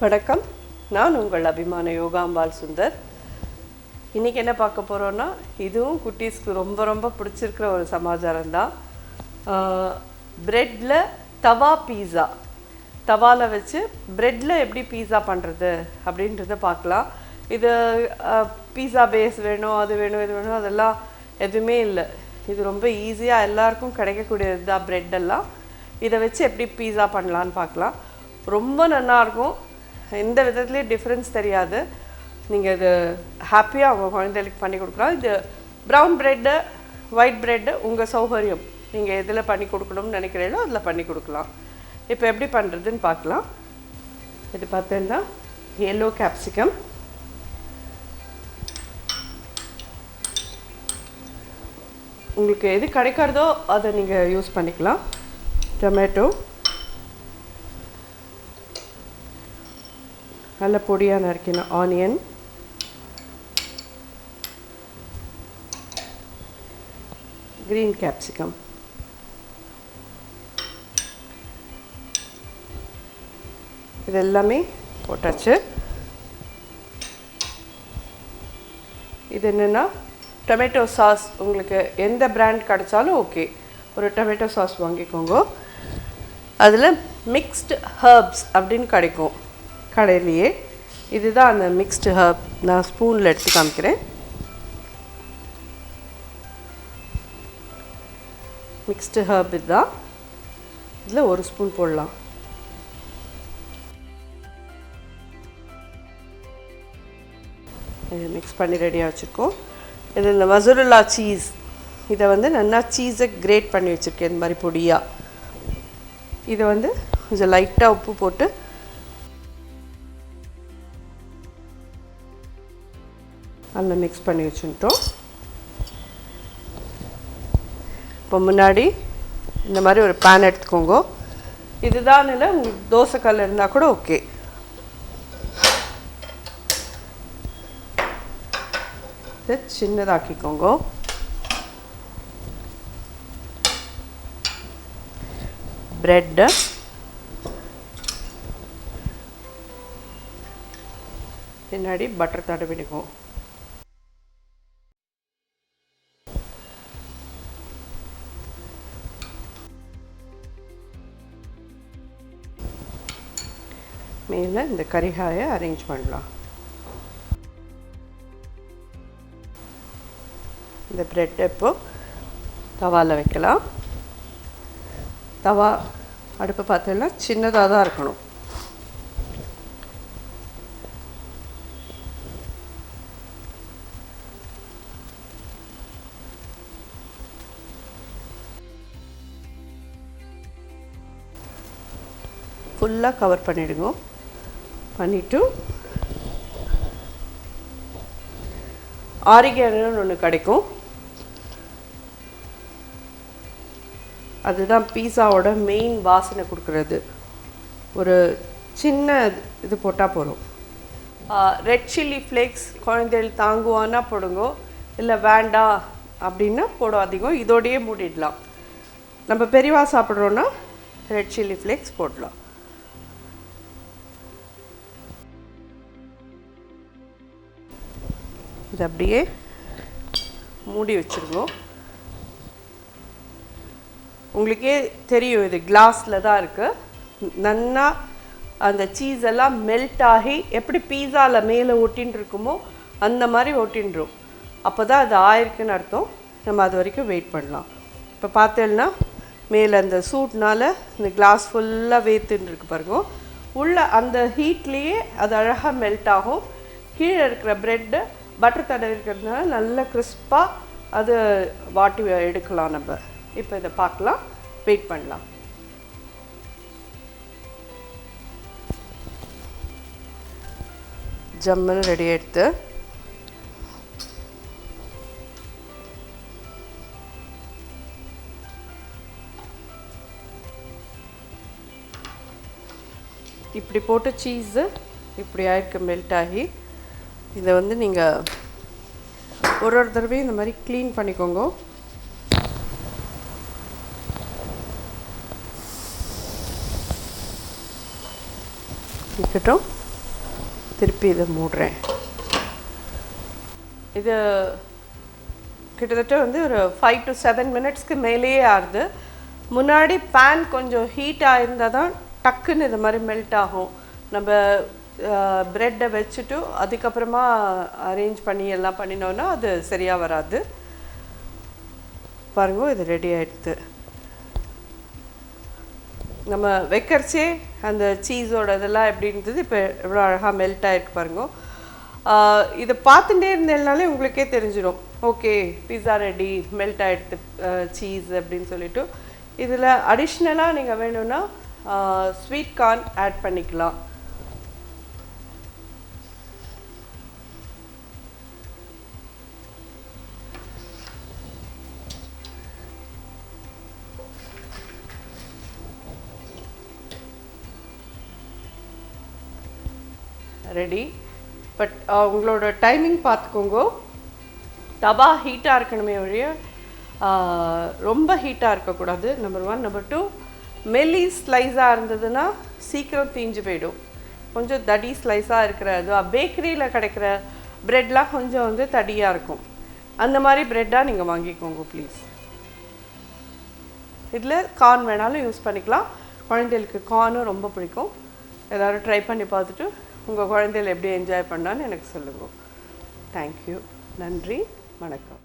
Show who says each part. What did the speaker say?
Speaker 1: வணக்கம், நான் உங்கள் அபிமான யோகாம்பால் சுந்தர். இன்றைக்கி என்ன பார்க்க போகிறோன்னா, இதுவும் குட்டீஸ்க்கு ரொம்ப ரொம்ப பிடிச்சிருக்கிற ஒரு சமாச்சாரம் தான். ப்ரெட்டில் தவா பீஸா, தவாவில் வச்சு ப்ரெட்டில் எப்படி பீஸா பண்ணுறது அப்படின்றத பார்க்கலாம். இது பீஸா பேஸ் வேணும், அது வேணும், இது வேணும், அதெல்லாம் எதுவுமே இல்லை. இது ரொம்ப ஈஸியாக எல்லாருக்கும் கிடைக்கக்கூடியது தான் ப்ரெட்டெல்லாம். இதை வச்சு எப்படி பீஸா பண்ணலான்னு பார்க்கலாம். ரொம்ப நல்லாயிருக்கும். எந்த விதத்துலேயும் டிஃப்ரென்ஸ் தெரியாது. நீங்கள் இது ஹாப்பியாக அவங்க குழந்தைகளுக்கு பண்ணி கொடுக்கலாம். இது ப்ரௌன் ப்ரெட்டு, ஒயிட் ப்ரெட்டு உங்கள் சௌகரியம். நீங்கள் எதில் பண்ணி கொடுக்கணும்னு நினைக்கிறீங்களோ அதில் பண்ணி கொடுக்கலாம். இப்போ எப்படி பண்ணுறதுன்னு பார்க்கலாம். இது பார்த்தீங்கன்னா எல்லோ கேப்சிகம், உங்களுக்கு எது கிடைக்கிறதோ அதை நீங்கள் யூஸ் பண்ணிக்கலாம். டொமேட்டோ, நல்ல பொடியாக நறுக்கின ஆனியன், க்ரீன் கேப்சிகம், இது எல்லாமே போட்டாச்சு. இது என்னென்னா டொமேட்டோ சாஸ். உங்களுக்கு எந்த பிராண்ட் கிடைச்சாலும் ஓகே, ஒரு டொமேட்டோ சாஸ் வாங்கிக்கோங்க. அதில் மிக்ஸ்டு ஹர்ப்ஸ் அப்படின்னு கிடைக்கும் கடையிலேயே. இதுதான் அந்த மிக்ஸ்டு ஹர்ப். நான் ஸ்பூனில் எடுத்து காமிக்கிறேன். மிக்ஸ்டு ஹர்ப் இதுதான். இதில் ஒரு ஸ்பூன் போடலாம். இதை மிக்ஸ் பண்ணி ரெடியாக வச்சுருக்கோம். இது இந்த மொசரெல்லா சீஸ், இதை வந்து நல்லா சீஸை கிரேட் பண்ணி வச்சுருக்கேன் இந்த மாதிரி பொடியாக. இதை வந்து கொஞ்சம் லைட்டாக உப்பு போட்டு அதில் மிக்ஸ் பண்ணி வச்சுட்டோம். இப்போ முன்னாடி இந்த மாதிரி ஒரு பேன் எடுத்துக்கோங்க. இதுதான் இல்லை, உங்களுக்கு தோசைக்கல் இருந்தால் கூட ஓகே. இதை சின்னதாக்கிக்கோங்க. ப்ரெட்டை பின்னாடி பட்டர் தடவிடுவோம். மேலே இந்த கரிகாயை அரேஞ்ச் பண்ணலாம். இந்த ப்ரெட்டை இப்போ தவாவில் வைக்கலாம். தவா அடுப்பை பார்த்தீங்கன்னா சின்னதாக தான் இருக்கணும். ஃபுல்லாக கவர் பண்ணிவிடுங்க. பண்ணிவிட்டு ஆரிகேனோன்னு ஒன்று கிடைக்கும். அதுதான் பீஸாவோட மெயின் வாசனை கொடுக்குறது. ஒரு சின்ன இது போட்டால் போதும். ரெட் சில்லி ஃப்ளேக்ஸ் குழந்தைகள் தாங்குவான்னா போடுங்க, இல்லை வேண்டாம் அப்படின்னா போடாதீங்க. இதோடையே மூடிடலாம். நம்ம பெரியவா சாப்பிட்றோன்னா ரெட் சில்லி ஃப்ளேக்ஸ் போடலாம். இது அப்படியே மூடி வச்சுருவோம். உங்களுக்கே தெரியும் இது கிளாஸில் தான் இருக்குது. நல்லா அந்த சீஸ் எல்லாம் மெல்ட் ஆகி எப்படி பீஸாவில் மேலே ஒட்டின்னு இருக்குமோ அந்த மாதிரி ஒட்டின்றோம். அப்போ தான் அது ஆயிருக்குன்னு அர்த்தம். நம்ம அது வரைக்கும் வெயிட் பண்ணலாம். இப்போ பார்த்தேன்னா மேலே அந்த சூட்னால் இந்த கிளாஸ் ஃபுல்லாக வேத்துன்னு இருக்கு பாருங்க. உள்ள அந்த ஹீட்லேயே அது அழகாக மெல்ட் ஆகும். கீழே இருக்கிற ப்ரெட்டு பட்டர் தடவி இருக்கிறதுனால நல்ல கிறிஸ்பாக அது வாட்டி எடுக்கலாம். நம்ம இப்போ இதை பார்க்கலாம், வெயிட் பண்ணலாம். ஜம்முன்னு ரெடி எடுத்து இப்படி போட்டு சீஸு இப்படி ஆயிருக்கு மெல்ட் ஆகி. இதை வந்து நீங்கள் ஒரு தடவையும் இந்த மாதிரி க்ளீன் பண்ணிக்கோங்க. இருக்கட்டும். திருப்பி இதை மூடுறேன். இது கிட்டத்தட்ட வந்து ஒரு 5 to 7 மினிட்ஸ்க்கு மேலேயே ஆகுது. முன்னாடி பேன் கொஞ்சம் ஹீட் ஆயிருந்தால் தான் டக்குன்னு இது மாதிரி மெல்ட் ஆகும். நம்ம ப்ரெட்டை வச்சுட்டு அதுக்கப்புறமா அரேஞ்ச் பண்ணி எல்லாம் பண்ணினோன்னா அது சரியாக வராது. பாருங்க, இது ரெடி ஆகிடுது. நம்ம வைக்கிறச்சே அந்த சீஸோட இதெல்லாம் எப்படி இருந்தது, இப்போ எவ்வளோ அழகாக மெல்ட் ஆகிருக்கு பாருங்க. இதை பார்த்துட்டே இருந்தேனாலே உங்களுக்கே தெரிஞ்சிடும், ஓகே பீஸா ரெடி, மெல்ட் ஆகிடுது சீஸ் அப்படின்னு சொல்லிட்டு. இதில் அடிஷ்னலாக நீங்கள் வேணும்னா ஸ்வீட் கார்ன் ஆட் பண்ணிக்கலாம். ரெடி. பட் உங்களோட டைமிங் பார்த்துக்கோங்க. தவா ஹீட்டாக இருக்கணுமே ஒழிய ரொம்ப ஹீட்டாக இருக்கக்கூடாது. நம்பர் 1. நம்பர் 2, மெல்லி ஸ்லைஸாக இருந்ததுன்னா சீக்கிரம் தீஞ்சு போயிடும். கொஞ்சம் தடி ஸ்லைஸாக இருக்கிறது, பேக்கரியில் கிடைக்கிற ப்ரெட்லாம் கொஞ்சம் வந்து தடியாக இருக்கும். அந்த மாதிரி ப்ரெட்டாக நீங்கள் வாங்கிக்கோங்க ப்ளீஸ். இதில் கார்ன் வேணாலும் யூஸ் பண்ணிக்கலாம். குழந்தைகளுக்கு கார்னும் ரொம்ப பிடிக்கும். எல்லோரும் ட்ரை பண்ணி பார்த்துட்டு உங்கள் குழந்தைகள் எப்படி என்ஜாய் பண்ணான்னு எனக்கு சொல்லுங்கள். தேங்க்யூ. நன்றி. வணக்கம்.